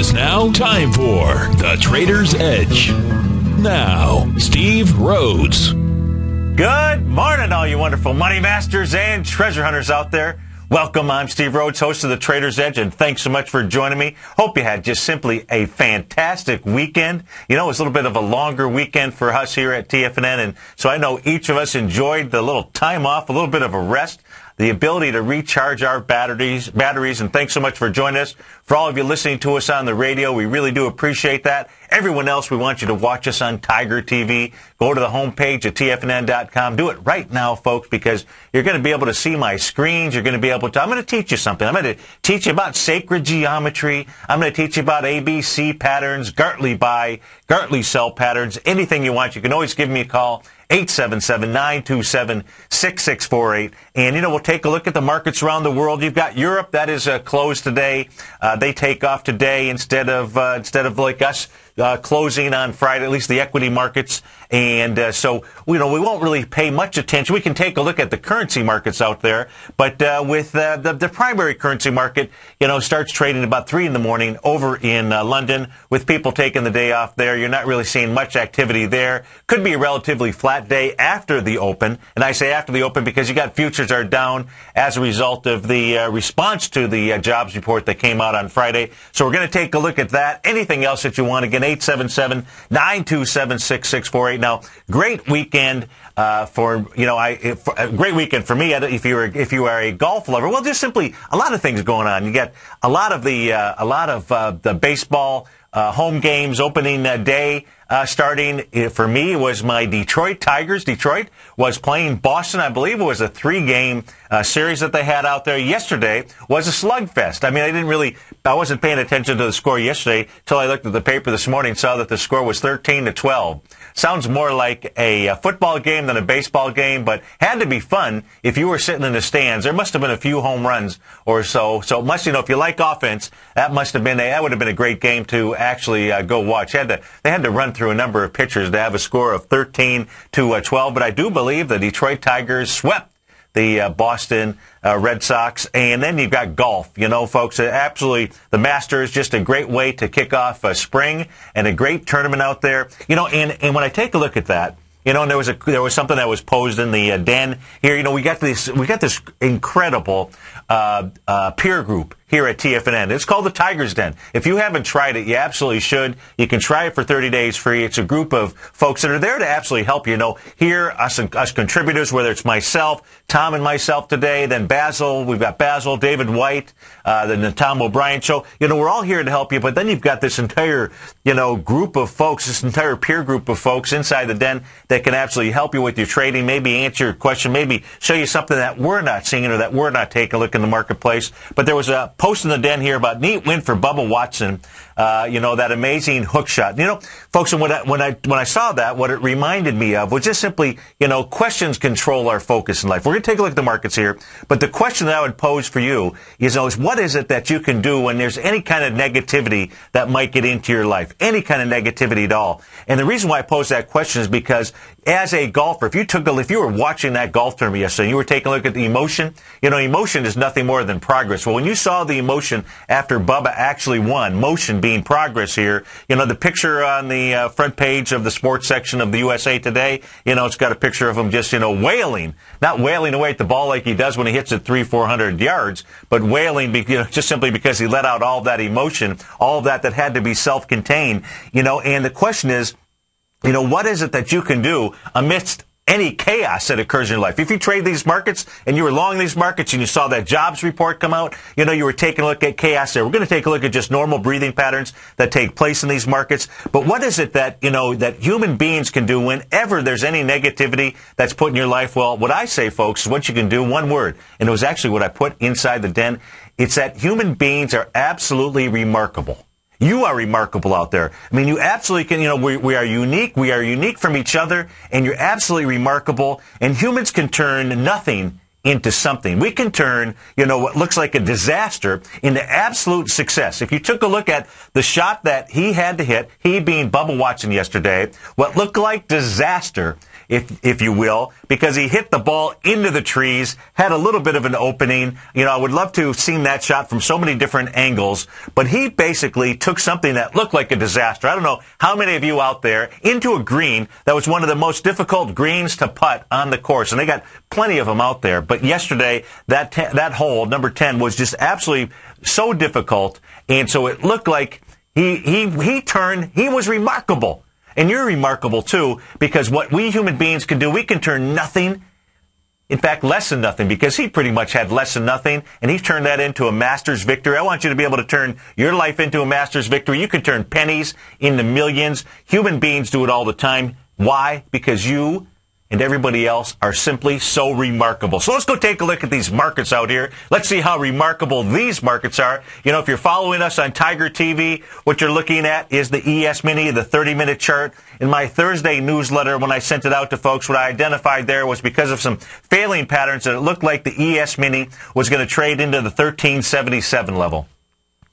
is now time for the Trader's Edge. Now, Steve Rhodes. Good morning, all you wonderful money masters and treasure hunters out there. Welcome. I'm Steve Rhodes, host of the Trader's Edge, and thanks so much for joining me. Hope you had just simply a fantastic weekend. You know, it was a little bit of a longer weekend for us here at TFNN, and so I know each of us enjoyed the little time off, a little bit of a rest, the ability to recharge our batteries, and thanks so much for joining us. For all of you listening to us on the radio, we really do appreciate that. Everyone else, we want you to watch us on TigerTV. Go to the homepage at TFNN.com. Do it right now, folks, because you're going to be able to see my screens. You're going to be able to, I'm going to teach you something. I'm going to teach you about sacred geometry. I'm going to teach you about ABC patterns, Gartley buy, Gartley sell patterns, anything you want. You can always give me a call. 877-927-6648. And, you know, we'll take a look at the markets around the world. You've got Europe. That is closed today. They take off today instead of like us closing on Friday, at least the equity markets. And so, you know, we won't really pay much attention. We can take a look at the currency markets out there. But with the primary currency market, you know, starts trading about 3 in the morning over in London with people taking the day off there. You're not really seeing much activity there. Could be a relatively flat day after the open. And I say after the open because you got futures are down as a result of the response to the jobs report that came out on Friday. So we're going to take a look at that. Anything else that you want, again, 877-927-6648. Now, great weekend for, you know, a great weekend for me if you are a golf lover. Well, there's simply a lot of things going on. You get a lot of the baseball home games opening day. Starting for me was my Detroit Tigers. Detroit was playing Boston. I believe it was a 3-game series that they had out there. Yesterday was a slugfest. I mean, I wasn't paying attention to the score yesterday until I looked at the paper this morning and saw that the score was 13-12. Sounds more like a football game than a baseball game, but had to be fun if you were sitting in the stands. There must have been a few home runs or so. So it must, you know, if you like offense, that would have been a great game to actually go watch. They had to run through a number of pitchers to have a score of 13-12, but I do believe the Detroit Tigers swept the Boston Red Sox. And then you've got golf. You know, folks, absolutely, the Masters, just a great way to kick off spring and a great tournament out there. You know, and when I take a look at that, you know, and there was something that was posed in the den here. You know, we got this incredible peer group here at TFNN. It's called the Tiger's Den. If you haven't tried it, you absolutely should. You can try it for 30 days free. It's a group of folks that are there to absolutely help you. You know, here, us contributors, whether it's myself, Tom and myself today, then Basil, we've got Basil, David White, then the Tom O'Brien Show. You know, we're all here to help you, but then you've got this entire, you know, group of folks, this entire peer group of folks inside the den that can absolutely help you with your trading, maybe answer your question, maybe show you something that we're not seeing or that we're not taking a look in the marketplace. But there was a post in the den here about neat win for Bubba Watson. You know, that amazing hook shot. You know, folks, and when I saw that, what it reminded me of was just simply, you know, questions control our focus in life. We're going to take a look at the markets here, but the question that I would pose for you is what is it that you can do when there's any kind of negativity that might get into your life, any kind of negativity at all? And the reason why I pose that question is because as a golfer, if you were watching that golf tournament yesterday and you were taking a look at the emotion, you know, emotion is nothing more than progress. Well, when you saw the emotion after Bubba actually won, motion being progress here, you know, the picture on the front page of the sports section of the USA Today, you know, it's got a picture of him just, you know, wailing, not wailing away at the ball like he does when he hits it 300-400 yards, but wailing, you know, just simply because he let out all of that emotion, all of that had to be self-contained, you know, and the question is, you know, what is it that you can do amidst any chaos that occurs in your life? If you trade these markets and you were long these markets and you saw that jobs report come out, you know, you were taking a look at chaos there. We're going to take a look at just normal breathing patterns that take place in these markets. But what is it that, you know, that human beings can do whenever there's any negativity that's put in your life? Well, what I say, folks, is what you can do, one word. And it was actually what I put inside the den. It's that human beings are absolutely remarkable. You are remarkable out there. I mean, you absolutely can, you know, we are unique. We are unique from each other, and you're absolutely remarkable. And humans can turn nothing into something. We can turn, you know, what looks like a disaster into absolute success. If you took a look at the shot that he had to hit, he being Bubba Watson yesterday, what looked like disaster if you will, because he hit the ball into the trees, had a little bit of an opening. I would love to have seen that shot from so many different angles, but he basically took something that looked like a disaster. I don't know how many of you out there into a green that was one of the most difficult greens to putt on the course, and they got plenty of them out there. But yesterday, that hole, number 10, was just absolutely so difficult, and so it looked like he turned. He was remarkable. And you're remarkable, too, because what we human beings can do, we can turn nothing, in fact, less than nothing, because he pretty much had less than nothing, and he turned that into a Masters victory. I want you to be able to turn your life into a Masters victory. You can turn pennies into millions. Human beings do it all the time. Why? Because you and everybody else are simply so remarkable. So let's go take a look at these markets out here. Let's see how remarkable these markets are. If you're following us on TigerTV, what you're looking at is the ES Mini, the 30-minute chart. In my Thursday newsletter, when I sent it out to folks, what I identified there was because of some failing patterns that it looked like the ES Mini was going to trade into the 1377 level.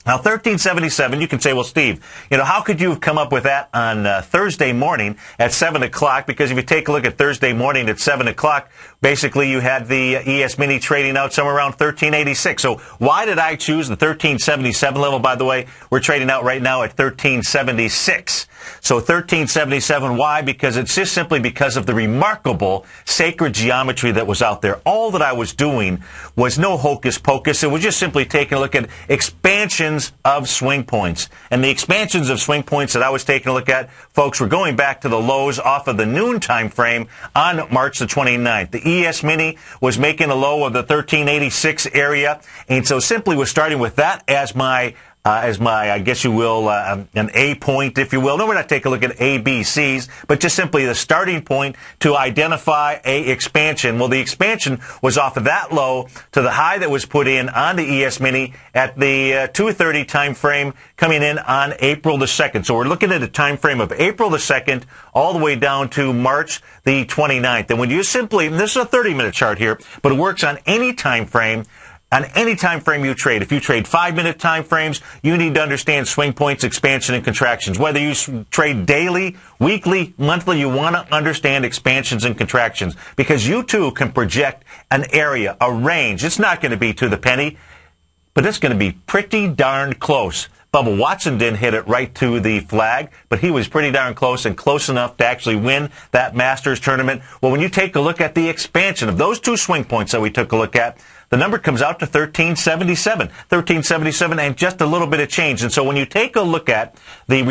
Now, 1377, you can say, well, Steve, how could you have come up with that on Thursday morning at 7 o'clock? Because if you take a look at Thursday morning at 7 o'clock, basically you had the ES Mini trading out somewhere around 1386. So why did I choose the 1377 level? By the way, we're trading out right now at 1376. So 1377, why? Because it's just simply because of the remarkable sacred geometry that was out there. All that I was doing was no hocus pocus. It was just simply taking a look at expansions of swing points. And the expansions of swing points that I was taking a look at, folks, were going back to the lows off of the noon time frame on March the 29th. The ES Mini was making a low of the 1386 area. And so simply was starting with that as my, I guess you will, an A point, if you will. No, we're not taking a look at A, B, C's, but just simply the starting point to identify a expansion. Well, the expansion was off of that low to the high that was put in on the ES Mini at the 2:30 time frame coming in on April the 2nd. So we're looking at a time frame of April the 2nd all the way down to March the 29th. And when you simply, and this is a 30-minute chart here, but it works on any time frame. On any time frame you trade. If you trade 5-minute time frames, you need to understand swing points, expansion, and contractions. Whether you trade daily, weekly, monthly, you want to understand expansions and contractions because you too can project an area, a range. It's not going to be to the penny, but it's going to be pretty darn close. Bubba Watson didn't hit it right to the flag, but he was pretty darn close and close enough to actually win that Masters tournament. Well, when you take a look at the expansion of those two swing points that we took a look at, the number comes out to 1377. 1377 and just a little bit of change. And so when you take a look at the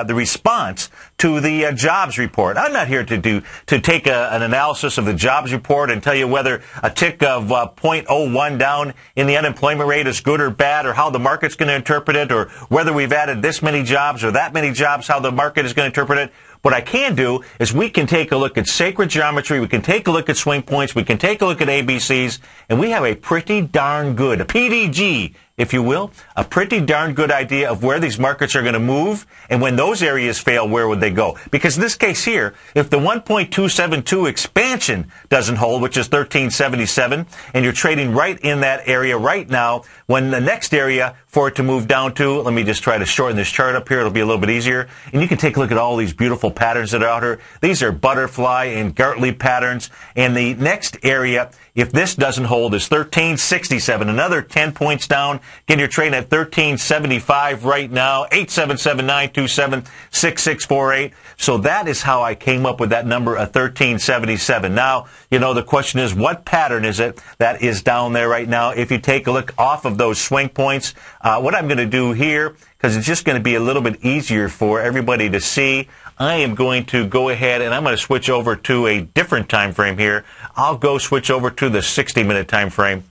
response to the jobs report, I'm not here to take an analysis of the jobs report and tell you whether a tick of 0.01 down in the unemployment rate is good or bad, or how the market's going to interpret it, or whether we've added this many jobs or that many jobs, how the market is going to interpret it. What I can do is we can take a look at sacred geometry, we can take a look at swing points, we can take a look at ABCs, and we have a pretty darn good, a PDG, if you will, a pretty darn good idea of where these markets are going to move, and when those areas fail, where would they go? Because in this case here, if the 1.272 expansion doesn't hold, which is 1377, and you're trading right in that area right now, when the next area for it to move down to, let me just try to shorten this chart up here, it'll be a little bit easier, and you can take a look at all these beautiful patterns that are out here. These are butterfly and Gartley patterns, and the next area, if this doesn't hold, is 1367, another 10 points down. Again, you're trading at 1375 right now, 877-927-6648. So that is how I came up with that number of 1377. Now, the question is, what pattern is it that is down there right now? If you take a look off of those swing points, what I'm going to do here, because it's just going to be a little bit easier for everybody to see, I am going to go ahead and I'm going to switch over to a different time frame here. I'll go switch over to the 60-minute time frame.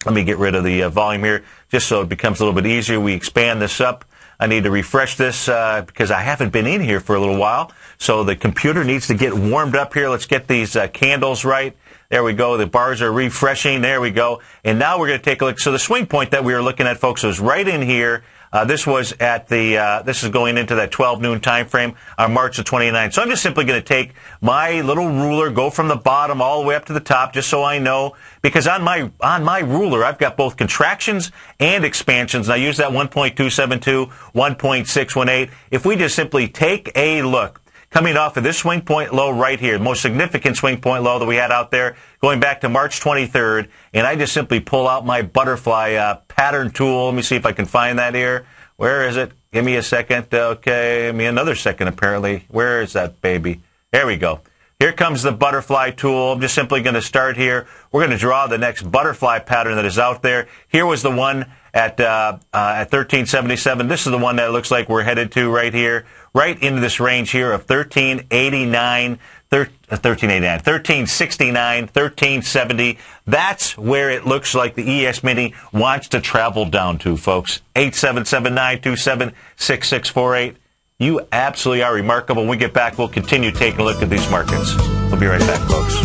Let me get rid of the volume here just so it becomes a little bit easier. We expand this up. I need to refresh this because I haven't been in here for a little while. So the computer needs to get warmed up here. Let's get these candles right. There we go. The bars are refreshing. There we go. And now we're going to take a look. So the swing point that we were looking at, folks, was right in here. This was at the, this is going into that 12 noon time frame on March the 29th. So I'm just simply going to take my little ruler, go from the bottom all the way up to the top, just so I know, because on my ruler, I've got both contractions and expansions. And I use that 1.272, 1.618. If we just simply take a look, coming off of this swing point low right here, the most significant swing point low that we had out there, going back to March 23rd. And I just simply pull out my butterfly pattern tool. Let me see if I can find that here. Where is it? Give me a second. Okay, give me another second, apparently. Where is that baby? There we go. Here comes the butterfly tool. I'm just simply going to start here. We're going to draw the next butterfly pattern that is out there. Here was the one at 1377. This is the one that it looks like we're headed to right here, right into this range here of 1369, 1369, 1370. That's where it looks like the ES Mini wants to travel down to, folks. 877-927-6648. You absolutely are remarkable. When we get back, we'll continue taking a look at these markets. We'll be right back, folks.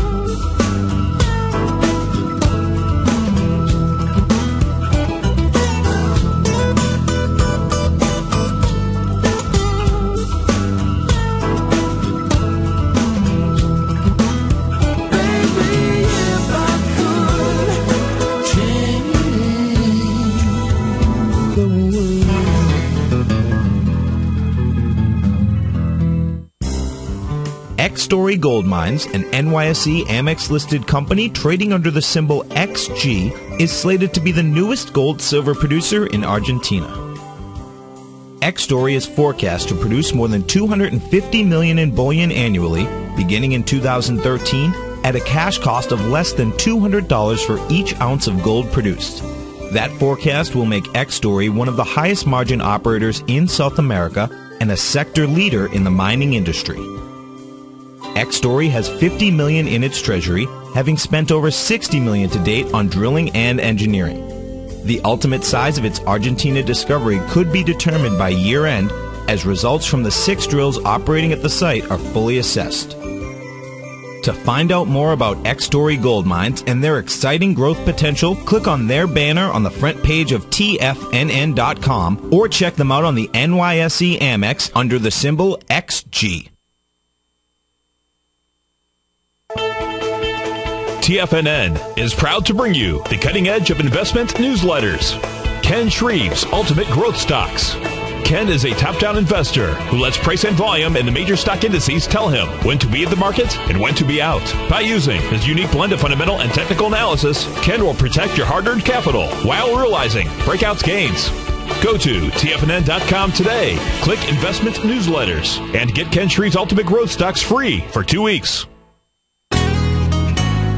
X-Story Gold Mines, an NYSE Amex-listed company trading under the symbol XG, is slated to be the newest gold-silver producer in Argentina. X-Story is forecast to produce more than $250 million in bullion annually, beginning in 2013, at a cash cost of less than $200 for each ounce of gold produced. That forecast will make X-Story one of the highest margin operators in South America and a sector leader in the mining industry. X-Story has $50 million in its treasury, having spent over $60 million to date on drilling and engineering. The ultimate size of its Argentina discovery could be determined by year-end, as results from the 6 drills operating at the site are fully assessed. To find out more about X-Story Gold Mines and their exciting growth potential, click on their banner on the front page of TFNN.com or check them out on the NYSE Amex under the symbol XG. TFNN is proud to bring you the cutting edge of investment newsletters. Ken Shreve's Ultimate Growth Stocks. Ken is a top-down investor who lets price and volume and the major stock indices tell him when to be in the market and when to be out. By using his unique blend of fundamental and technical analysis, Ken will protect your hard-earned capital while realizing breakout gains. Go to TFNN.com today, click Investment Newsletters, and get Ken Shreve's Ultimate Growth Stocks free for 2 weeks.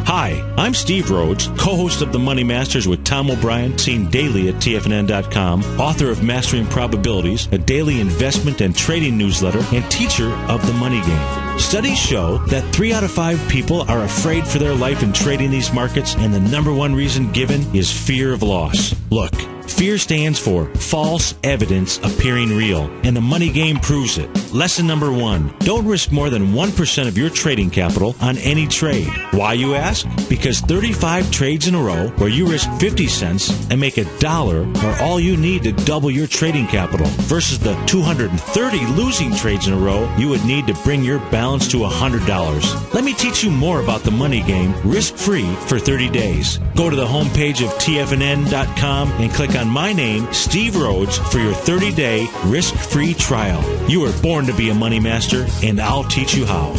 Hi, I'm Steve Rhodes, co-host of The Money Masters with Tom O'Brien, seen daily at TFNN.com, author of Mastering Probabilities, a daily investment and trading newsletter, and teacher of the money game. Studies show that 3 out of 5 people are afraid for their life in trading these markets, and the number one reason given is fear of loss. Look, fear stands for false evidence appearing real, and the money game proves it. Lesson number 1, don't risk more than 1% of your trading capital on any trade. Why, you ask? Because 35 trades in a row where you risk 50 cents and make $1 are all you need to double your trading capital, versus the 230 losing trades in a row you would need to bring your balance to $100. Let me teach you more about the money game risk-free for 30 days. Go to the homepage of TFNN.com and click on my name, Steve Rhodes, for your 30-day risk-free trial. You were born to be a money master, and I'll teach you how.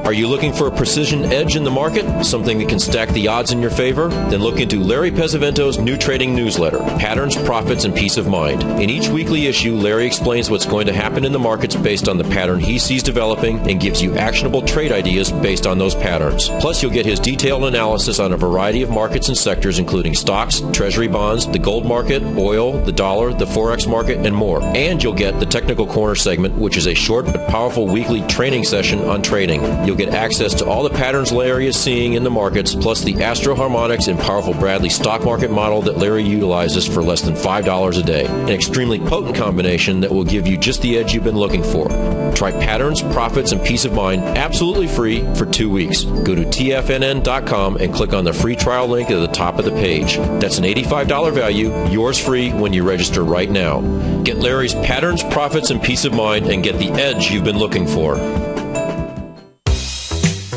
Are you looking for a precision edge in the market? Something that can stack the odds in your favor? Then look into Larry Pesavento's new trading newsletter, Patterns, Profits, and Peace of Mind. In each weekly issue, Larry explains what's going to happen in the markets based on the pattern he sees developing and gives you actionable trade ideas based on those patterns. Plus, you'll get his detailed analysis on a variety of markets and sectors, including stocks, treasury bonds, the gold market, oil, the dollar, the forex market, and more. And you'll get the Technical Corner segment, which is a short but powerful weekly training session on trading. You'll get access to all the patterns Larry is seeing in the markets, plus the Astro Harmonics and powerful Bradley stock market model that Larry utilizes for less than $5 a day. An extremely potent combination that will give you just the edge you've been looking for. Try Patterns, Profits, and Peace of Mind absolutely free for 2 weeks. Go to TFNN.com and click on the free trial link at the top of the page. That's an $85 value, yours free when you register right now. Get Larry's Patterns, Profits, and Peace of Mind and get the edge you've been looking for.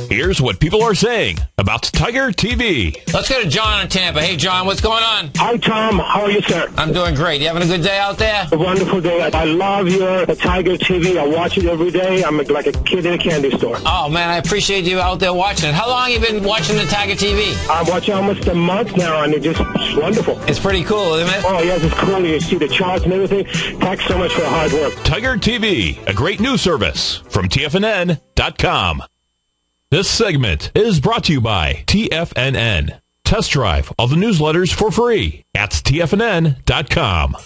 Here's what people are saying about Tiger TV. Let's go to John in Tampa. Hey, John, what's going on? Hi, Tom. How are you, sir? I'm doing great. You having a good day out there? A wonderful day. I love your Tiger TV. I watch it every day. I'm like a kid in a candy store. Oh, man, I appreciate you out there watching it. How long have you been watching the Tiger TV? I'm watching almost a month now, and it's just wonderful. It's pretty cool, isn't it? Oh, yes, it's cool. You see the charts and everything. Thanks so much for the hard work. Tiger TV, a great news service from TFNN.com. This segment is brought to you by TFNN. Test drive all the newsletters for free at TFNN.com.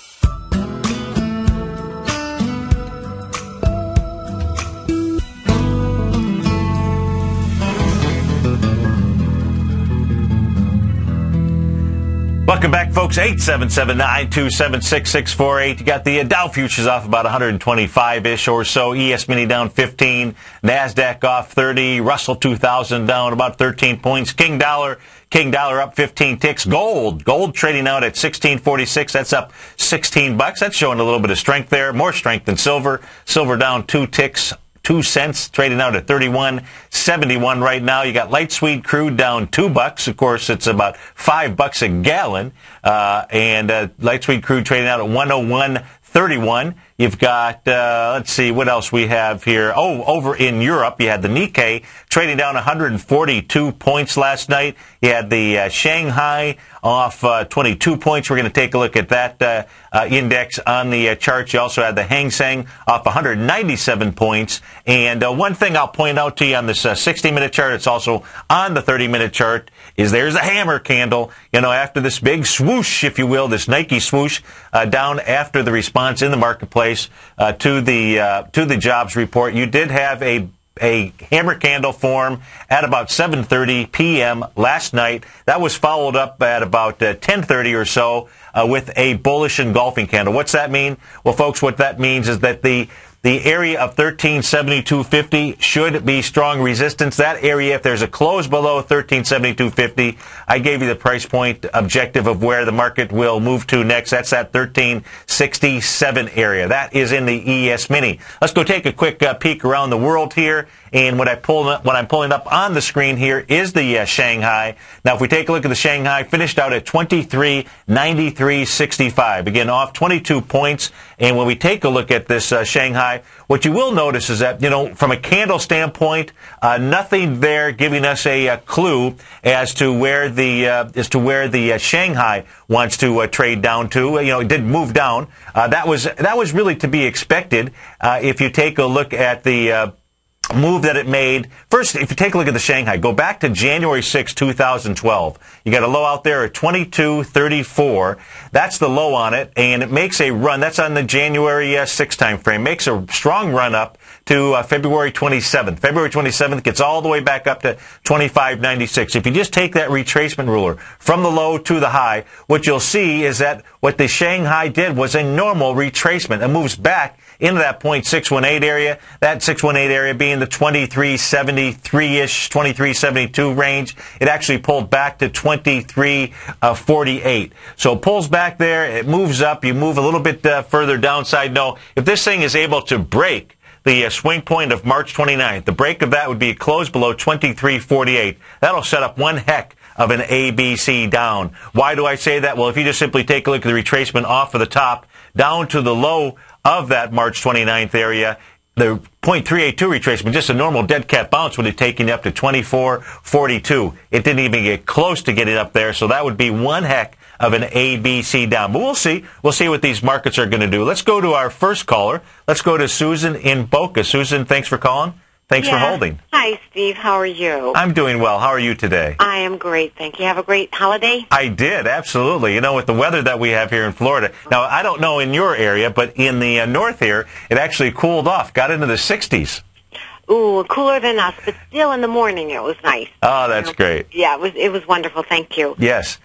Welcome back, folks. 877-927-6648. You got the Dow futures off about 125-ish or so. ES Mini down 15. NASDAQ off 30. Russell 2000 down about 13 points. King dollar up 15 ticks. Gold trading out at 1646. That's up 16 bucks. That's showing a little bit of strength there. More strength than silver. Silver down 2 ticks. 2 cents, trading out at 31.71 right now. You got light sweet crude down $2. Of course, it's about $5 a gallon. And light sweet crude trading out at 101.31. You've got, let's see, what else we have here. Oh, over in Europe, you had the Nikkei trading down 142 points last night. You had the Shanghai off 22 points. We're going to take a look at that index on the chart. You also had the Hang Seng off 197 points. And one thing I'll point out to you on this 60-minute chart, it's also on the 30-minute chart, is there's a hammer candle. You know, after this big swoosh, if you will, this Nike swoosh, down after the response in the marketplace to the jobs report, you did have a hammer candle form at about 7:30 p.m. last night. That was followed up at about 10:30 or so with a bullish engulfing candle. What's that mean? Well, folks, what that means is that the area of 1372.50 should be strong resistance. That area, if there's a close below 1372.50, I gave you the price point objective of where the market will move to next. That's that 1367 area. That is in the ES Mini. Let's go take a quick peek around the world here. And what I'm pulling up on the screen here is the Shanghai. Now, if we take a look at the Shanghai, finished out at 2393.65. Again, off 22 points. And when we take a look at this Shanghai, what you will notice is that, you know, from a candle standpoint, nothing there giving us a clue as to where the Shanghai wants to trade down to. You know, it did move down. That was really to be expected. If you take a look at the move that it made. First, if you take a look at the Shanghai, go back to January 6, 2012. You got a low out there at 22.34. That's the low on it, and it makes a run. That's on the January 6 time frame. Makes a strong run up to February 27th. February 27th gets all the way back up to 25.96. If you just take that retracement ruler from the low to the high, what you'll see is that what the Shanghai did was a normal retracement. It moves back into that 0.618 area, that 618 area being the 2373-ish, 2372 range. It actually pulled back to 2348. So it pulls back there, it moves up, you move a little bit further downside. No, if this thing is able to break the swing point of March 29th, the break of that would be a close below 2348. That'll set up one heck of an ABC down. Why do I say that? Well, if you just simply take a look at the retracement off of the top down to the low of that March 29th area, the 0.382 retracement, just a normal dead cat bounce, would have taken you up to 24.42. It didn't even get close to getting up there, so that would be one heck of an ABC down. But we'll see. We'll see what these markets are going to do. Let's go to our first caller. Let's go to Susan in Boca. Susan, thanks for calling. Thanks for holding. Hi, Steve. How are you? I'm doing well. How are you today? I am great, thank you. Have a great holiday? I did, absolutely. You know, with the weather that we have here in Florida. Now, I don't know in your area, but in the north here, it actually cooled off, got into the 60s. Ooh, cooler than us, but still in the morning it was nice. Oh, that's great. Yeah, it was wonderful. Thank you. Yes.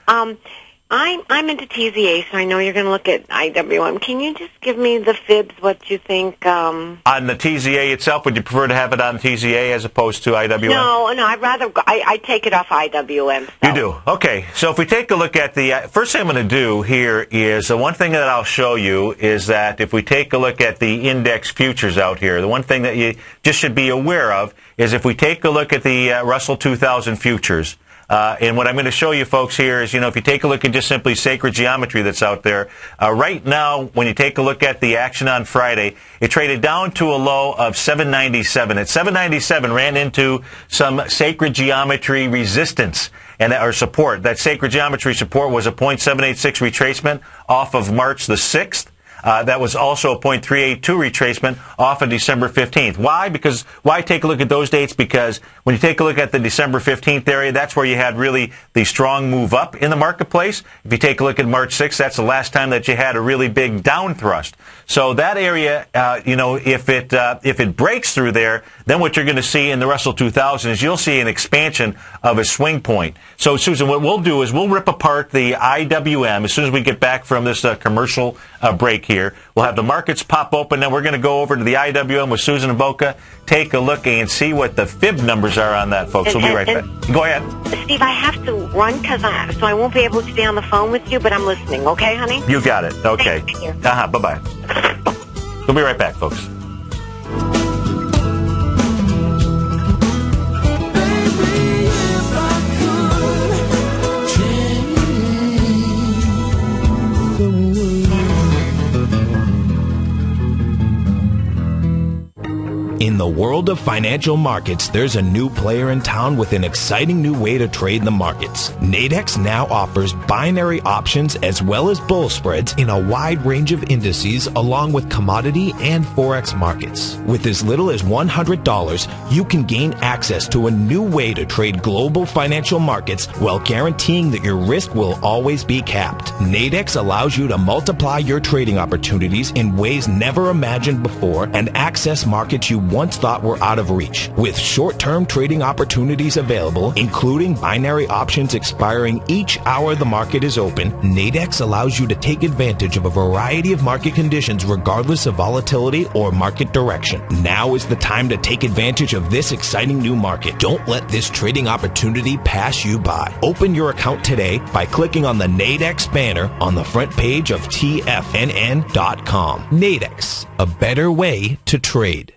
I'm into TZA, so I know you're going to look at IWM. Can you just give me the fibs, what you think? On the TZA itself, would you prefer to have it on TZA as opposed to IWM? No, I'd rather, I take it off IWM. So. You do? Okay. So if we take a look at the, first thing I'm going to do here is, the one thing that I'll show you is that if we take a look at the index futures out here, the one thing that you just should be aware of is if we take a look at the Russell 2000 futures, and what I'm going to show you folks here is, if you take a look at just simply sacred geometry that's out there, right now, when you take a look at the action on Friday, it traded down to a low of 797. At 797, ran into some sacred geometry resistance or support. That sacred geometry support was a 0.786 retracement off of March the 6th. That was also a 0.382 retracement off of December 15th. Why? Why take a look at those dates? Because when you take a look at the December 15th area, that's where you had really the strong move up in the marketplace. If you take a look at March 6th, that's the last time that you had a really big down thrust. So that area, if it breaks through there, then what you're going to see in the Russell 2000 is you'll see an expansion of a swing point. So, Susan, what we'll do is we'll rip apart the IWM as soon as we get back from this commercial break here. We'll have the markets pop open, then we're going to go over to the IWM with Susan and Boca, take a look and see what the fib numbers are on that, folks. We'll be right back. Go ahead. Steve, I have to run so I won't be able to stay on the phone with you, but I'm listening. Okay, honey? You got it. Okay. Thank you. Bye-bye. We'll be right back, folks. In the world of financial markets, there's a new player in town with an exciting new way to trade the markets. Nadex now offers binary options as well as bull spreads in a wide range of indices along with commodity and forex markets. With as little as $100, you can gain access to a new way to trade global financial markets while guaranteeing that your risk will always be capped. Nadex allows you to multiply your trading opportunities in ways never imagined before and access markets you once thought were out of reach. With short-term trading opportunities available, including binary options expiring each hour the market is open, Nadex allows you to take advantage of a variety of market conditions regardless of volatility or market direction. Now is the time to take advantage of this exciting new market. Don't let this trading opportunity pass you by. Open your account today by clicking on the Nadex banner on the front page of TFNN.com. Nadex, a better way to trade.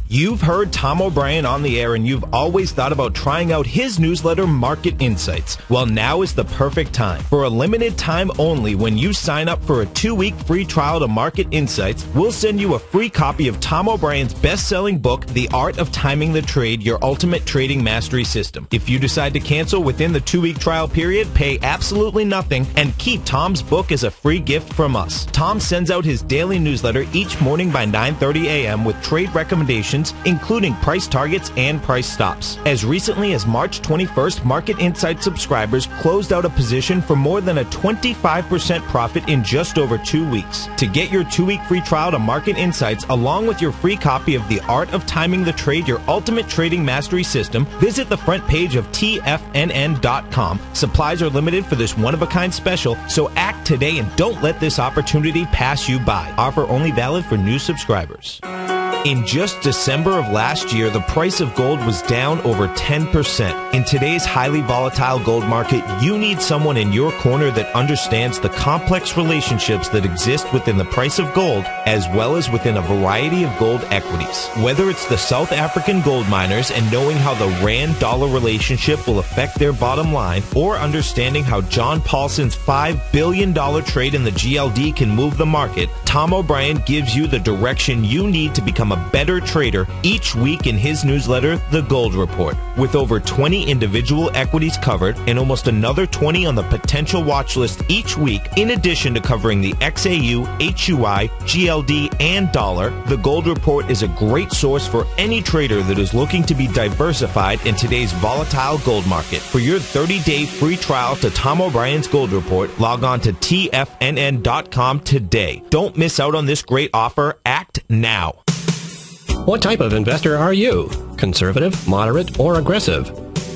You've heard Tom O'Brien on the air and you've always thought about trying out his newsletter, Market Insights. Well, now is the perfect time. For a limited time only, when you sign up for a 2-week free trial to Market Insights, we'll send you a free copy of Tom O'Brien's best-selling book, The Art of Timing the Trade, Your Ultimate Trading Mastery System. If you decide to cancel within the 2-week trial period, pay absolutely nothing and keep Tom's book as a free gift from us. Tom sends out his daily newsletter each morning by 9:30 a.m. with trade recommendations, including price targets and price stops. As recently as March 21st, Market Insights subscribers closed out a position for more than a 25% profit in just over 2 weeks. To get your 2-week free trial to Market Insights along with your free copy of The Art of Timing the Trade, Your Ultimate Trading Mastery System, visit the front page of TFNN.com. Supplies are limited for this one-of-a-kind special, so act today and don't let this opportunity pass you by. Offer only valid for new subscribers. In just December of last year, the price of gold was down over 10%. In today's highly volatile gold market, you need someone in your corner that understands the complex relationships that exist within the price of gold, as well as within a variety of gold equities. Whether it's the South African gold miners and knowing how the Rand-dollar relationship will affect their bottom line, or understanding how John Paulson's $5 billion trade in the GLD can move the market, Tom O'Brien gives you the direction you need to become a better trader each week in his newsletter, The Gold Report. With over 20 individual equities covered and almost another 20 on the potential watch list each week, in addition to covering the XAU, HUI, GLD, and dollar, The Gold Report is a great source for any trader that is looking to be diversified in today's volatile gold market. For your 30-day free trial to Tom O'Brien's Gold Report, log on to TFNN.com today. Don't miss out on this great offer. Act now. What type of investor are you? Conservative, moderate, or aggressive?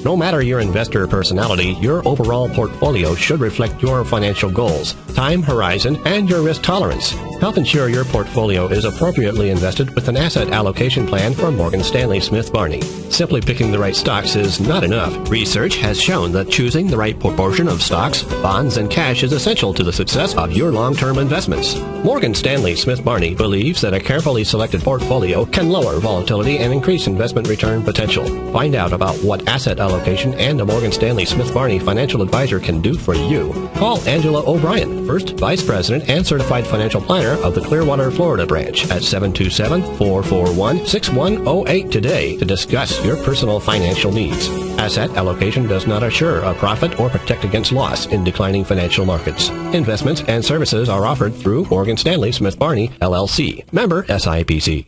No matter your investor personality, your overall portfolio should reflect your financial goals, time horizon, and your risk tolerance. Help ensure your portfolio is appropriately invested with an asset allocation plan from Morgan Stanley Smith Barney. Simply picking the right stocks is not enough. Research has shown that choosing the right proportion of stocks, bonds, and cash is essential to the success of your long-term investments. Morgan Stanley Smith Barney believes that a carefully selected portfolio can lower volatility and increase investment return potential. Find out about what asset allocation and a Morgan Stanley Smith Barney financial advisor can do for you. Call Angela O'Brien, First Vice President and Certified Financial Planner of the Clearwater, Florida branch at 727-441-6108 today to discuss your personal financial needs. Asset allocation does not assure a profit or protect against loss in declining financial markets. Investments and services are offered through Morgan Stanley Smith Barney, LLC. Member SIPC.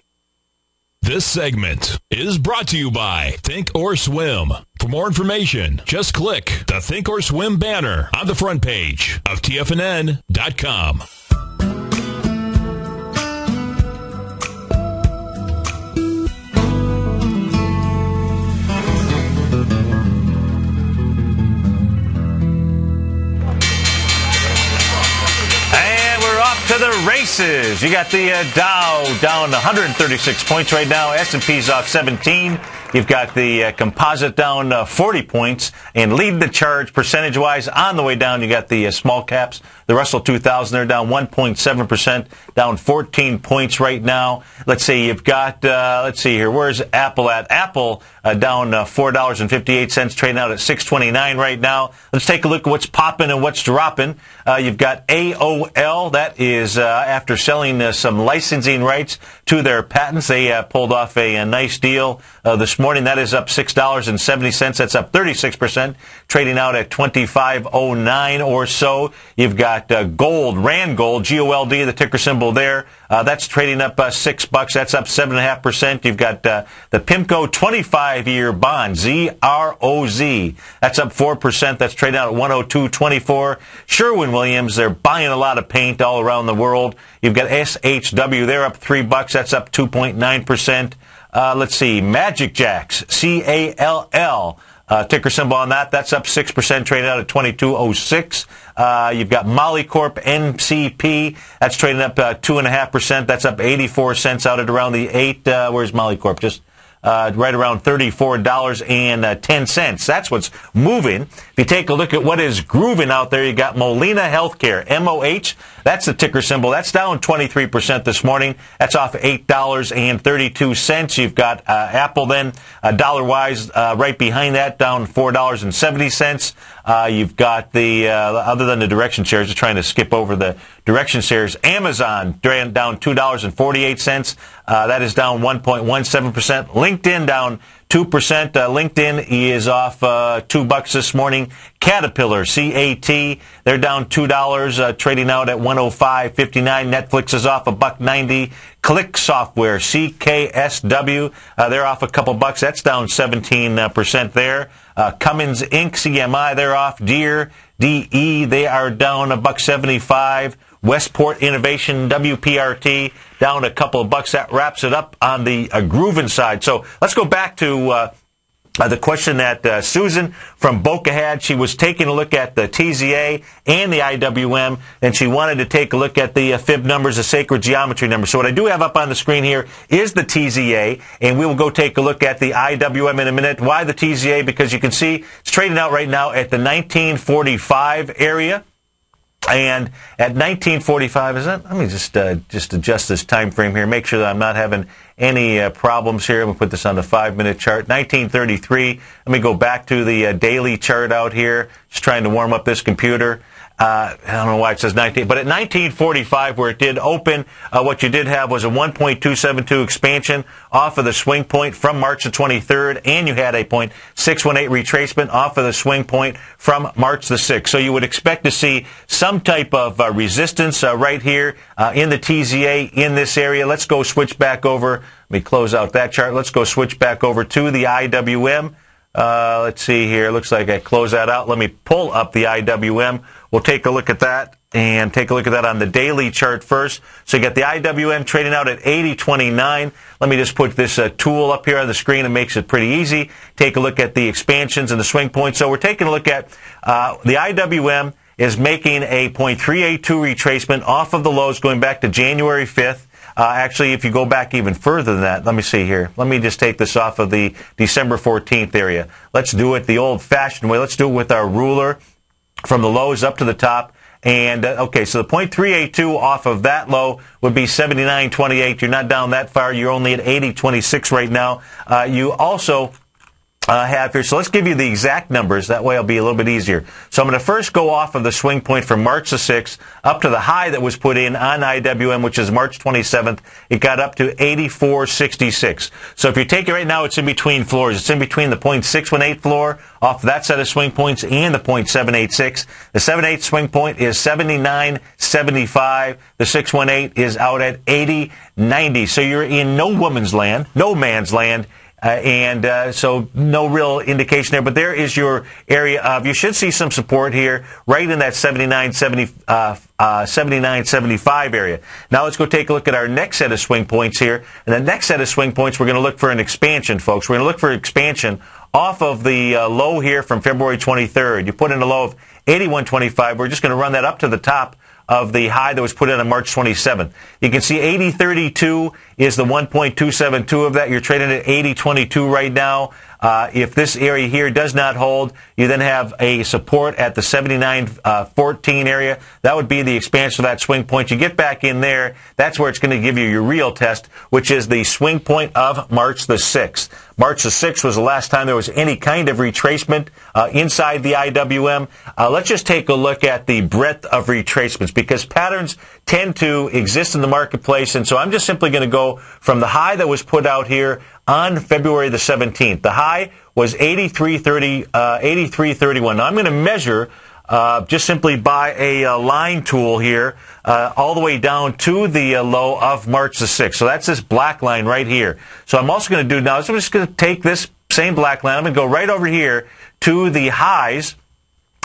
This segment is brought to you by Think or Swim. For more information, just click the Think or Swim banner on the front page of TFNN.com. To the races. You got the Dow down 136 points right now. S&P's off 17. You've got the composite down 40 points. And leading the charge percentage-wise on the way down, you got the small caps. The Russell 2000, they're down 1.7%, down 14 points right now. Let's see, you've got, let's see here, where's Apple at? Apple down $4.58, trading out at $6.29 right now. Let's take a look at what's popping and what's dropping. You've got AOL, that is after selling some licensing rights to their patents. They pulled off a nice deal this morning. That is up $6.70. That's up 36%, trading out at $25.09 or so. You've got gold, Rand Gold, GOLD, the ticker symbol there. That's trading up $6. That's up 7.5%. You've got the PIMCO 25-year bond, ZROZ. That's up 4%. That's trading out at 102.24. Sherwin-Williams, they're buying a lot of paint all around the world. You've got SHW, they're up $3. That's up 2.9%. Let's see, Magic Jacks, CALL. Ticker symbol on that. That's up 6%, trading out at 22.06. You've got Molycorp, MCP. That's trading up 2.5%. That's up 84 cents out at around the 8. Where's Molycorp? Just right around $34.10. That's what's moving. If you take a look at what is grooving out there, you got Molina Healthcare, MOH. That's the ticker symbol. That's down 23% this morning. That's off $8.32. You've got Apple then, dollar-wise, right behind that, down $4.70. You've got the, other than the direction shares, just trying to skip over the direction shares, Amazon down $2.48. That is down 1.17%. LinkedIn down 2%. LinkedIn is off $2 this morning. Caterpillar, CAT, they're down $2, trading out at 105.59. Netflix is off $1.90. Click Software, CKSW, they're off a couple bucks. That's down 17% there. Cummins Inc., CMI, they're off. Deere, DE, they are down $1.75. Westport Innovation, WPRT, down a couple of bucks. That wraps it up on the grooving side. So let's go back to the question that Susan from Boca had. She was taking a look at the TZA and the IWM, and she wanted to take a look at the fib numbers, the sacred geometry numbers. So what I do have up on the screen here is the TZA, and we will go take a look at the IWM in a minute. Why the TZA? Because you can see it's trading out right now at the 1945 area. And at 1945, is that? Let me just adjust this time frame here, make sure that I'm not having any problems here. I'm going to put this on the 5-minute chart. 1933. Let me go back to the daily chart out here. Just trying to warm up this computer. I don't know why it says 19, but at 1945, where it did open, what you did have was a 1.272 expansion off of the swing point from March the 23rd, and you had a 0.618 retracement off of the swing point from March the 6th. So you would expect to see some type of resistance right here in the TZA in this area. Let's go switch back over. Let me close out that chart. Let's go switch back over to the IWM. Let's see here. Looks like I close that out. Let me pull up the IWM. We'll take a look at that. and take a look at that on the daily chart first. So you got the IWM trading out at 80.29. Let me just put this tool up here on the screen. It makes it pretty easy. Take a look at the expansions and the swing points. So we're taking a look at the IWM is making a 0.382 retracement off of the lows going back to January 5th. Actually, if you go back even further than that, let me see here. Let me just take this off of the December 14th area. Let's do it the old-fashioned way. Let's do it with our ruler from the lows up to the top. And, okay, so the 0.382 off of that low would be 79.28. You're not down that far. You're only at 80.26 right now. You also have here. So let's give you the exact numbers. That way it'll be a little bit easier. So I'm going to first go off of the swing point from March the 6th up to the high that was put in on IWM, which is March 27th. It got up to 84.66. So if you take it right now, it's in between floors. It's in between the 0.618 floor off that set of swing points and the 0.786. The 7/8 swing point is 79.75. The 618 is out at 80.90. So you're in no woman's land, no man's land. So no real indication there, but there is your area of, you should see some support here, right in that 79.75 area. Now let's go take a look at our next set of swing points here. And the next set of swing points, we're going to look for an expansion, folks. We're going to look for expansion off of the low here from February 23rd. You put in a low of 81.25. We're just going to run that up to the top of the high that was put in on March 27th. You can see 80.32 is the 1.272 of that. You're trading at 80.22 right now. If this area here does not hold, you then have a support at the 79.14 area. That would be the expansion of that swing point. You get back in there, that's where it's going to give you your real test, which is the swing point of March the 6th. March the 6th was the last time there was any kind of retracement inside the IWM. Let's just take a look at the breadth of retracements, because patterns tend to exist in the marketplace. And so I'm just simply going to go from the high that was put out here on February the 17th. The high was 83.31. Now I'm going to measure just simply by a line tool here all the way down to the low of March the 6th. So that's this black line right here. So I'm also going to do now, I'm just going to take this same black line. I'm going to go right over here to the highs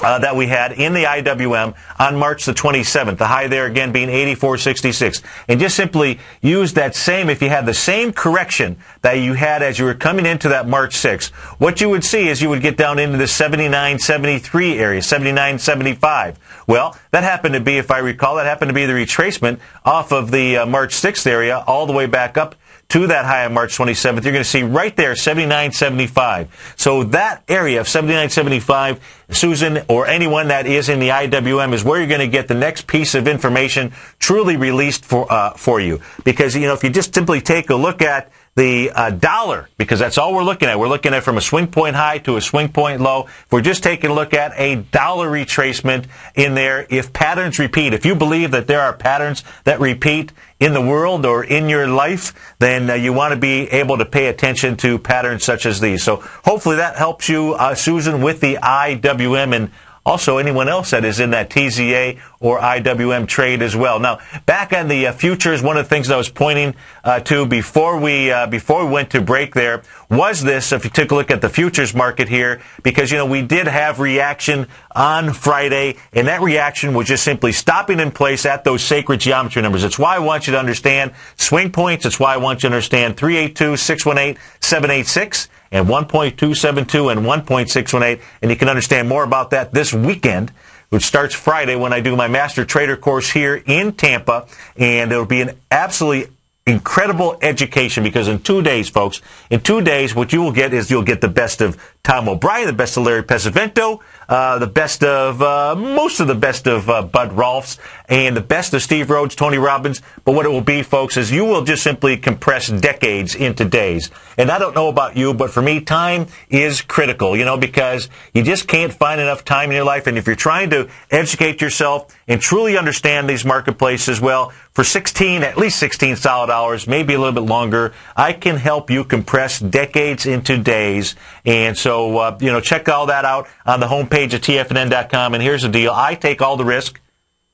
that we had in the IWM on March the 27th. The high there again being 84.66. And just simply use that same, if you had the same correction that you had as you were coming into that March 6th, what you would see is you would get down into the 79.73 area, 79.75. Well, that happened to be, if I recall, that happened to be the retracement off of the March 6th area all the way back up to that high on March 27th. You're going to see right there 79.75. So that area of 79.75, Susan, or anyone that is in the IWM, is where you're going to get the next piece of information truly released for you. Because, you know, if you just simply take a look at the dollar, because that's all we're looking at. We're looking at from a swing point high to a swing point low. If we're just taking a look at a dollar retracement in there, if patterns repeat, if you believe that there are patterns that repeat in the world or in your life, then you want to be able to pay attention to patterns such as these. So hopefully that helps you, Susan, with the IWM, and also anyone else that is in that TZA or IWM trade as well. Now, back on the futures, one of the things I was pointing to before we went to break there was this, if you took a look at the futures market here, because, you know, we did have reaction on Friday, and that reaction was just simply stopping in place at those sacred geometry numbers. It's why I want you to understand swing points. It's why I want you to understand 382, 618, 786. And 1.272 and 1.618. And you can understand more about that this weekend, which starts Friday when I do my Master Trader course here in Tampa. And it'll be an absolutely incredible education, because in 2 days, folks, in 2 days, what you will get is you'll get the best of Tom O'Brien, the best of Larry Pesavento, the best of, most of the best of Bud Rolfs, and the best of Steve Rhodes, Tony Robbins. But what it will be, folks, is you will just simply compress decades into days. And I don't know about you, but for me, time is critical, you know, because you just can't find enough time in your life. And if you're trying to educate yourself and truly understand these marketplaces, well, for at least 16 solid hours, maybe a little bit longer, I can help you compress decades into days. And so, you know, check all that out on the homepage of TFNN.com. And here's the deal. I take all the risk.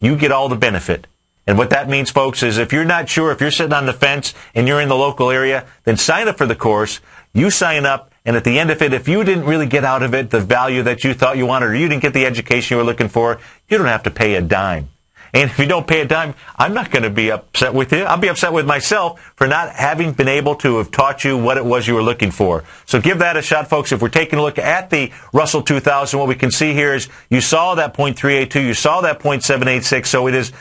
You get all the benefit. And what that means, folks, is if you're not sure, if you're sitting on the fence and you're in the local area, then sign up for the course. You sign up, and at the end of it, if you didn't really get out of it the value that you thought you wanted, or you didn't get the education you were looking for, you don't have to pay a dime. And if you don't pay a dime, I'm not going to be upset with you. I'll be upset with myself for not having been able to have taught you what it was you were looking for. So give that a shot, folks. If we're taking a look at the Russell 2000, what we can see here is you saw that 0.382, you saw that 0.786. So it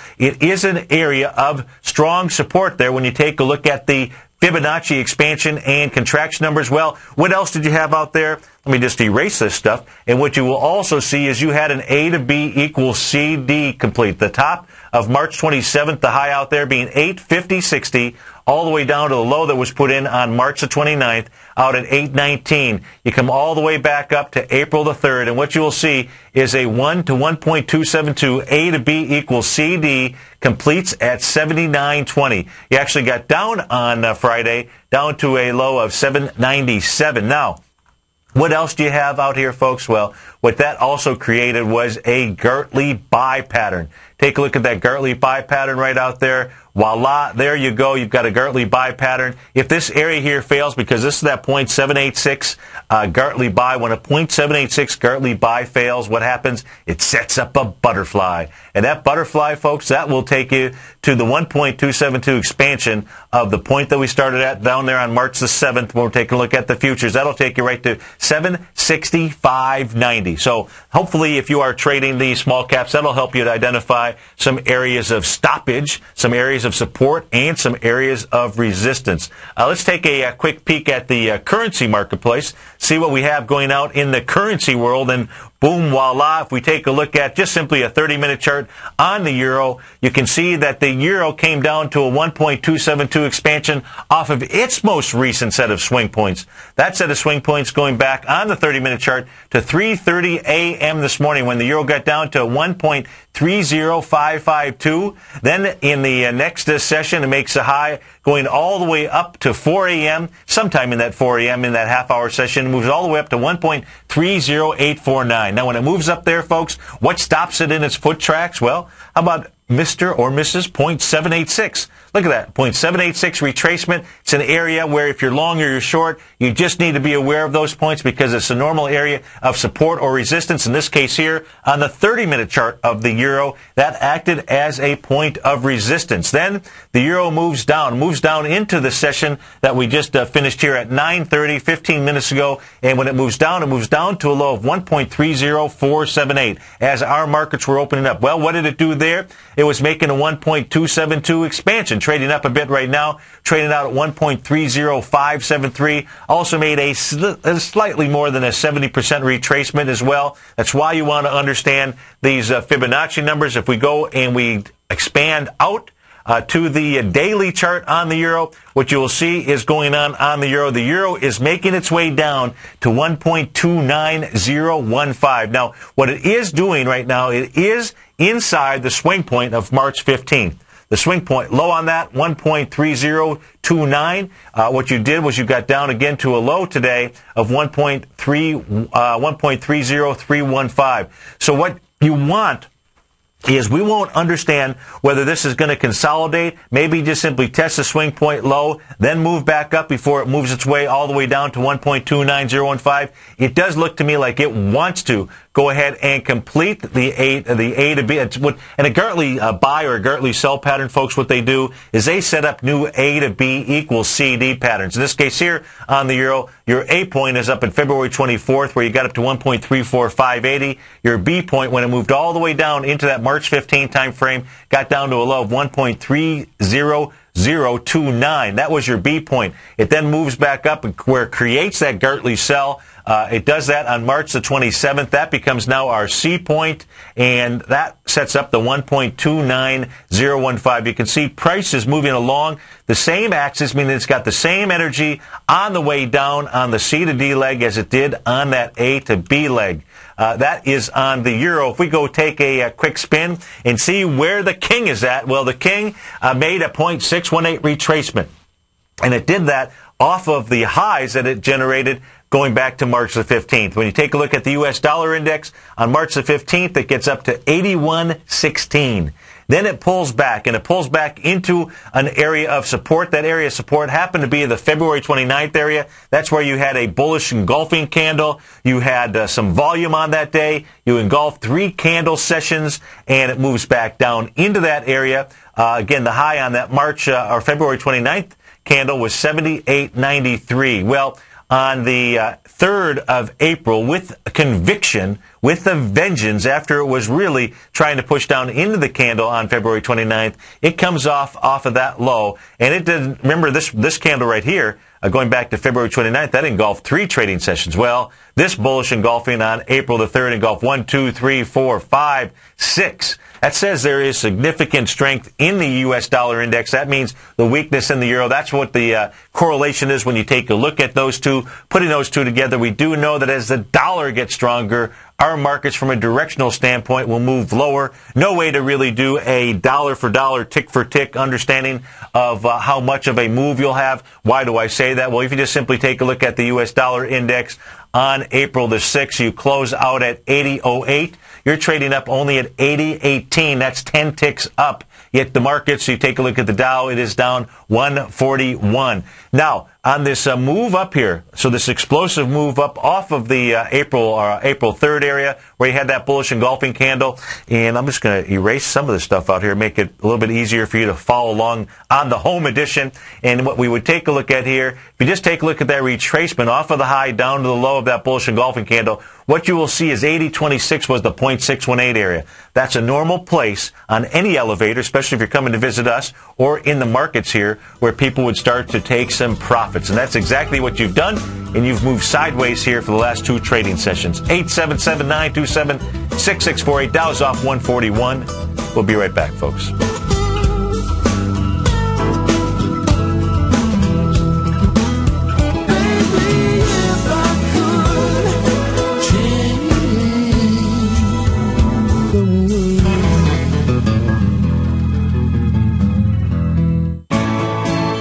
is an area of strong support there when you take a look at the Fibonacci expansion and contraction numbers. Well, what else did you have out there? Let me just erase this stuff. And what you will also see is you had an A to B equals CD complete. The top of March 27th, the high out there being 850.60, all the way down to the low that was put in on March the 29th out at 819. You come all the way back up to April the 3rd, and what you will see is a 1 to 1.272 A to B equals CD completes at 79.20. You actually got down on Friday, down to a low of 797. Now, what else do you have out here, folks? Well, what that also created was a Gartley buy pattern. Take a look at that Gartley buy pattern right out there. Voila, there you go. You've got a Gartley buy pattern. If this area here fails, because this is that 0.786 Gartley buy, when a 0.786 Gartley buy fails, what happens? It sets up a butterfly. And that butterfly, folks, that will take you to the 1.272 expansion of the point that we started at down there on March the 7th when we're taking a look at the futures. That'll take you right to 765.90. So hopefully if you are trading these small caps, that'll help you to identify some areas of stoppage, some areas of support, and some areas of resistance. Let's take a quick peek at the currency marketplace, see what we have going out in the currency world, and boom, voila. If we take a look at just simply a 30-minute chart on the euro, you can see that the euro came down to a 1.272 expansion off of its most recent set of swing points. That set of swing points going back on the 30-minute chart to 3:30 a.m. this morning when the euro got down to 1.30552. Then in the next session, it makes a high going all the way up to 4 a.m. Sometime in that 4 a.m. in that half-hour session, it moves all the way up to 1.30849. Now, when it moves up there, folks, what stops it in its foot tracks? Well, how about Mr. or Mrs. 0.786? Look at that, 0.786 retracement. It's an area where if you're long or you're short, you just need to be aware of those points because it's a normal area of support or resistance. In this case here, on the 30-minute chart of the euro, that acted as a point of resistance. Then the euro moves down into the session that we just finished here at 9:30, 15 minutes ago. And when it moves down to a low of 1.30478 as our markets were opening up. Well, what did it do there? It was making a 1.272 expansion, trading up a bit right now, trading out at 1.30573. Also made a slightly more than a 70% retracement as well. That's why you want to understand these Fibonacci numbers. If we go and we expand out to the daily chart on the euro, what you will see is going on the euro. The euro is making its way down to 1.29015. Now, what it is doing right now, it is inside the swing point of March 15th. The swing point low on that, 1.3029. What you did was you got down again to a low today of 1.30315. So what you want is we won't understand whether this is going to consolidate, maybe just simply test the swing point low, then move back up before it moves its way all the way down to 1.29015. It does look to me like it wants to go ahead and complete the A to B. And a Gartley buy or a Gartley sell pattern, folks, what they do is they set up new A to B equals CD patterns. In this case here on the euro, your A point is up in February 24th where you got up to 1.34580. Your B point, when it moved all the way down into that March 15 time frame, got down to a low of 1.30029. That was your B point. It then moves back up where it creates that Gartley sell. It does that on March the 27th. That becomes now our C point, and that sets up the 1.29015. You can see price is moving along the same axis, meaning it's got the same energy on the way down on the C to D leg as it did on that A to B leg. That is on the euro. If we go take a quick spin and see where the king is at, well, the king made a 0.618 retracement, and it did that off of the highs that it generated going back to March the 15th. When you take a look at the U.S. dollar index on March the 15th, it gets up to 81.16. Then it pulls back, and it pulls back into an area of support. That area of support happened to be the February 29th area. That's where you had a bullish engulfing candle. You had some volume on that day. You engulfed 3 candle sessions, and it moves back down into that area. Again, the high on that March or February 29th candle was 78.93. Well, on the 3rd of April, with conviction, with a vengeance, after it was really trying to push down into the candle on February 29th, it comes off of that low. And it didn't, remember this candle right here, going back to February 29th, that engulfed 3 trading sessions. Well, this bullish engulfing on April the 3rd engulfed 1, 2, 3, 4, 5, 6. That says there is significant strength in the U.S. dollar index. That means the weakness in the euro. That's what the correlation is when you take a look at those two. Putting those two together, we do know that as the dollar gets stronger, our markets from a directional standpoint will move lower. No way to really do a dollar for dollar, tick for tick understanding of how much of a move you'll have. Why do I say that? Well, if you just simply take a look at the U.S. dollar index on April the 6th, you close out at 80.08. You're trading up only at 80.18. That's 10 ticks up. Yet the markets, you take a look at the Dow, it is down 141. Now, on this move up here, so this explosive move up off of the April 3rd area where you had that bullish engulfing candle, and I'm just going to erase some of this stuff out here, make it a little bit easier for you to follow along on the home edition. And what we would take a look at here, if you just take a look at that retracement off of the high down to the low of that bullish engulfing candle, what you will see is 80.26 was the 0.618 area. That's a normal place on any elevator, especially if you're coming to visit us or in the markets here, where people would start to take some profits. And that's exactly what you've done, and you've moved sideways here for the last 2 trading sessions. 877-927-6648. Dow's off 141. We'll be right back, folks.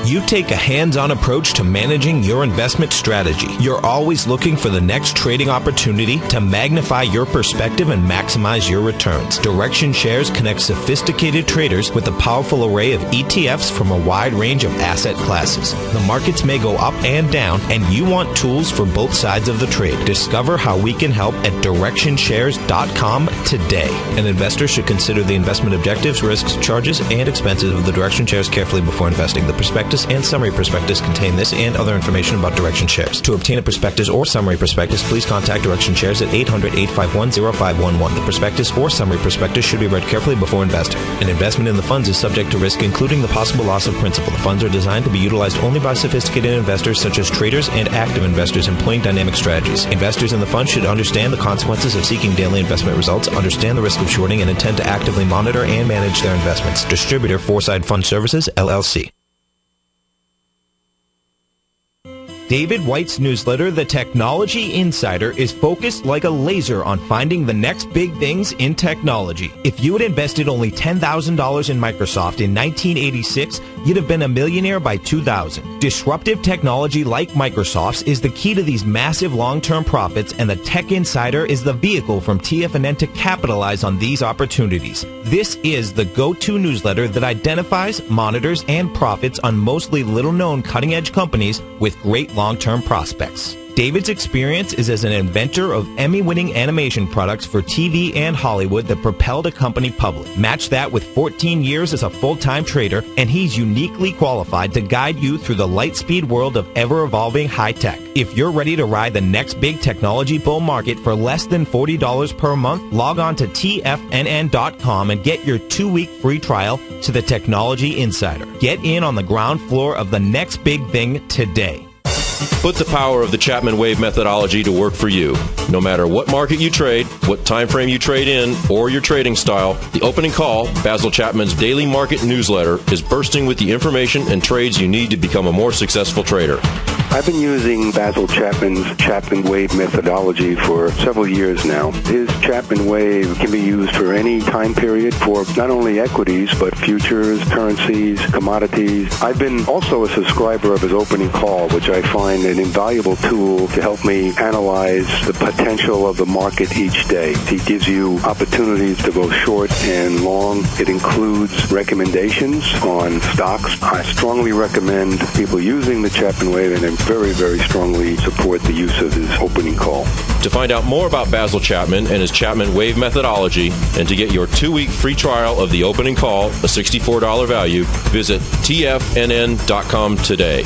You take a hands-on approach to managing your investment strategy. You're always looking for the next trading opportunity to magnify your perspective and maximize your returns. Direction Shares connects sophisticated traders with a powerful array of ETFs from a wide range of asset classes. The markets may go up and down, and you want tools for both sides of the trade. Discover how we can help at DirectionShares.com today. An investor should consider the investment objectives, risks, charges, and expenses of the Direction Shares carefully before investing. The prospectus and summary prospectus contain this and other information about Direction Shares. To obtain a prospectus or summary prospectus, please contact Direction Shares at 800-851-0511. The prospectus or summary prospectus should be read carefully before investing. An investment in the funds is subject to risk, including the possible loss of principal. The funds are designed to be utilized only by sophisticated investors such as traders and active investors employing dynamic strategies. Investors in the fund should understand the consequences of seeking daily investment results, understand the risk of shorting, and intend to actively monitor and manage their investments. Distributor, Foreside Fund Services, LLC. David White's newsletter, The Technology Insider, is focused like a laser on finding the next big things in technology. If you had invested only $10,000 in Microsoft in 1986, you'd have been a millionaire by 2000. Disruptive technology like Microsoft's is the key to these massive long-term profits, and the Tech Insider is the vehicle from TFNN to capitalize on these opportunities. This is the go-to newsletter that identifies, monitors, and profits on mostly little-known cutting-edge companies with great long-term prospects. David's experience is as an inventor of Emmy-winning animation products for TV and Hollywood that propelled a company public. Match that with 14 years as a full-time trader, and he's uniquely qualified to guide you through the light-speed world of ever-evolving high-tech. If you're ready to ride the next big technology bull market for less than $40 per month, log on to TFNN.com and get your 2-week free trial to the Technology Insider. Get in on the ground floor of the next big thing today. Put the power of the Chapman Wave methodology to work for you. No matter what market you trade, what time frame you trade in, or your trading style, the opening call, Basil Chapman's daily market newsletter, is bursting with the information and trades you need to become a more successful trader. I've been using Basil Chapman's Chapman Wave methodology for several years now. His Chapman Wave can be used for any time period for not only equities, but futures, currencies, commodities. I've been also a subscriber of his opening call, which I find an invaluable tool to help me analyze the potential of the market each day. He gives you opportunities to go short and long. It includes recommendations on stocks. I strongly recommend people using the Chapman Wave, and I very, very strongly support the use of his opening call. To find out more about Basil Chapman and his Chapman Wave methodology, and to get your 2-week free trial of the opening call, a $64 value, visit tfnn.com today.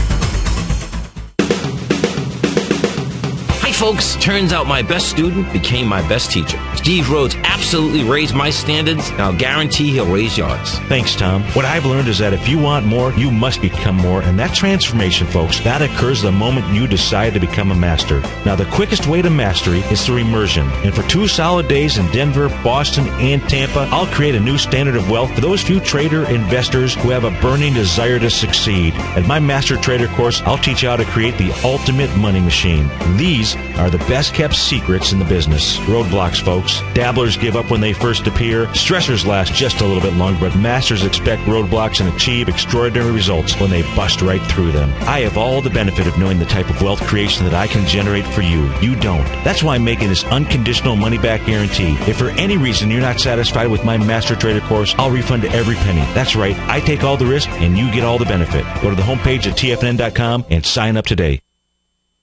Hi, folks. Turns out my best student became my best teacher. Steve Rhodes absolutely raised my standards, and I'll guarantee he'll raise yours. Thanks, Tom. What I've learned is that if you want more, you must become more. And that transformation, folks, that occurs the moment you decide to become a master. Now, the quickest way to mastery is through immersion. And for 2 solid days in Denver, Boston, and Tampa, I'll create a new standard of wealth for those few trader investors who have a burning desire to succeed. At my Master Trader course, I'll teach you how to create the ultimate money machine. These are the best kept secrets in the business. Roadblocks, folks. Dabblers give up when they first appear. Stressors last just a little bit longer, but masters expect roadblocks and achieve extraordinary results when they bust right through them. I have all the benefit of knowing the type of wealth creation that I can generate for you. You don't. That's why I'm making this unconditional money-back guarantee. If for any reason you're not satisfied with my Master Trader course, I'll refund every penny. That's right. I take all the risk, and you get all the benefit. Go to the homepage at tfnn.com and sign up today.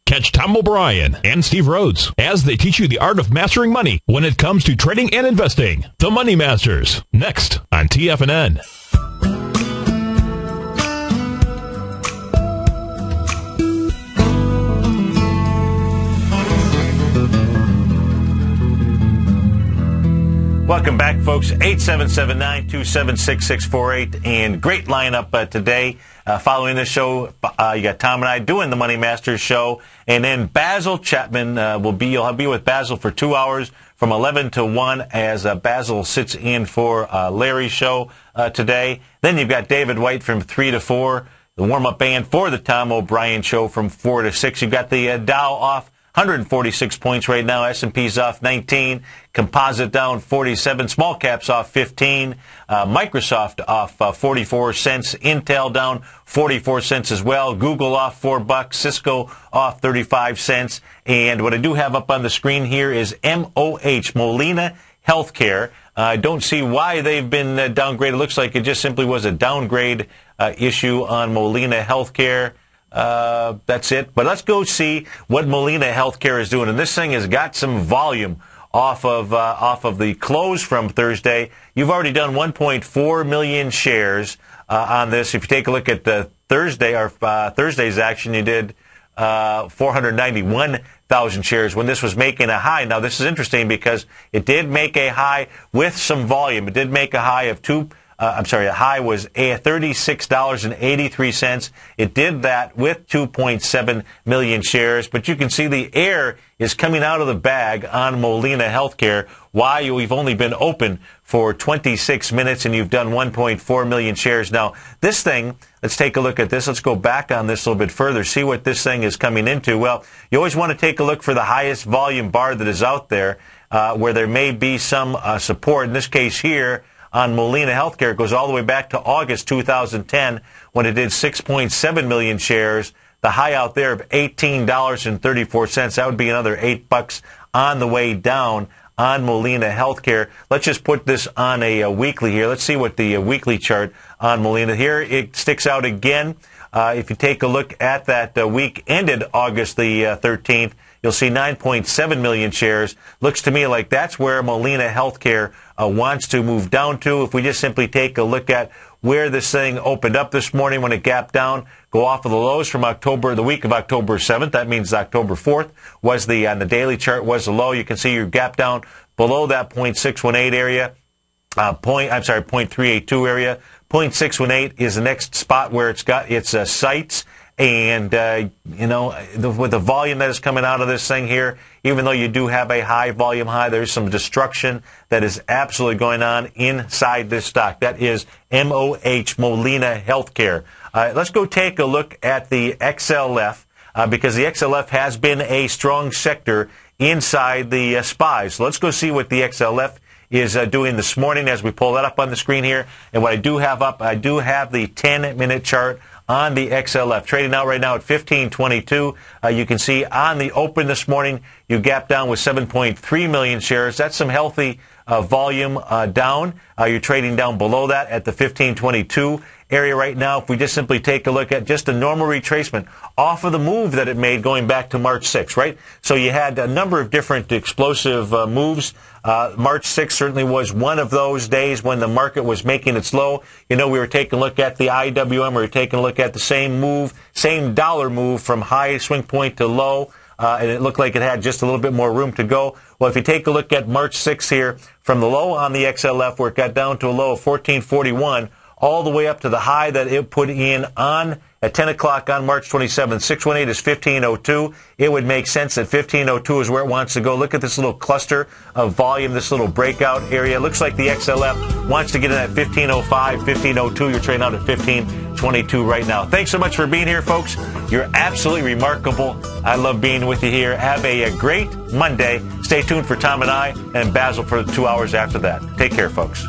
Catch Tom O'Brien and Steve Rhodes as they teach you the art of mastering money when it comes to trading and investing. The Money Masters, next on TFNN. Welcome back, folks. 877-927-6648. And great lineup today. Following the show, you got Tom and I doing the Money Masters show. And then Basil Chapman you'll be with Basil for 2 hours from 11 to 1 as Basil sits in for Larry's show today. Then you've got David White from 3 to 4, the warm-up band for the Tom O'Brien show from 4 to 6. You've got the Dow off 146 points right now. S&P's off 19. Composite down 47. Small caps off 15. Microsoft off 44 cents. Intel down 44 cents as well. Google off $4. Cisco off 35 cents. And what I do have up on the screen here is MOH, Molina Healthcare. I don't see why they've been downgraded. It looks like it just simply was a downgrade issue on Molina Healthcare. That's it. But let's go see what Molina Healthcare is doing. And this thing has got some volume off of the close from Thursday. You've already done 1.4 million shares on this. If you take a look at the Thursday's action, you did 491,000 shares when this was making a high. Now, this is interesting because it did make a high with some volume. It did make a high of the high was $36.83. It did that with 2.7 million shares. But you can see the air is coming out of the bag on Molina Healthcare. Why? We've only been open for 26 minutes and you've done 1.4 million shares. Now, this thing, let's take a look at this. Let's go back on this a little bit further, see what this thing is coming into. Well, you always want to take a look for the highest volume bar that is out there, where there may be some support. In this case here, on Molina Healthcare, it goes all the way back to August 2010 when it did 6.7 million shares. The high out there of $18.34. That would be another $8 on the way down on Molina Healthcare. Let's just put this on a weekly here. Let's see what the weekly chart on Molina here. It sticks out again. If you take a look at that week ended August the 13th, you'll see 9.7 million shares. Looks to me like that's where Molina Healthcare wants to move down to. If we just simply take a look at where this thing opened up this morning when it gapped down, go off of the lows from the week of October 7th. That means October 4th was on the daily chart was the low. You can see your gap down below that 0.618 area, 0.382 area. 0.618 is the next spot where it's got its sights. And, with the volume that is coming out of this thing here, even though you do have a high volume high, there's some destruction that is absolutely going on inside this stock. That is MOH, Molina Healthcare. Let's go take a look at the XLF. because the XLF has been a strong sector inside the SPYs. So let's go see what the XLF is doing this morning as we pull that up on the screen here. And what I do have up, I do have the 10-minute chart on the XLF. Trading out right now at 1522. You can see on the open this morning, you gapped down with 7.3 million shares. That's some healthy volume down. You're trading down below that at the 1522 area right now. If we just simply take a look at just a normal retracement off of the move that it made going back to March 6th, right? So you had a number of different explosive moves. March 6th certainly was one of those days when the market was making its low. You know, we were taking a look at the IWM. We were taking a look at the same move, same dollar move from high swing point to low. And it looked like it had just a little bit more room to go. Well, if you take a look at March 6th here, from the low on the XLF where it got down to a low of 1441, all the way up to the high that it put in on at 10 o'clock on March 27th. 618 is 1502. It would make sense that 1502 is where it wants to go. Look at this little cluster of volume, this little breakout area. It looks like the XLF wants to get in at 1505, 1502. You're trading out at 1522 right now. Thanks so much for being here, folks. You're absolutely remarkable. I love being with you here. Have a great Monday. Stay tuned for Tom and I and Basil for the 2 hours after that. Take care, folks.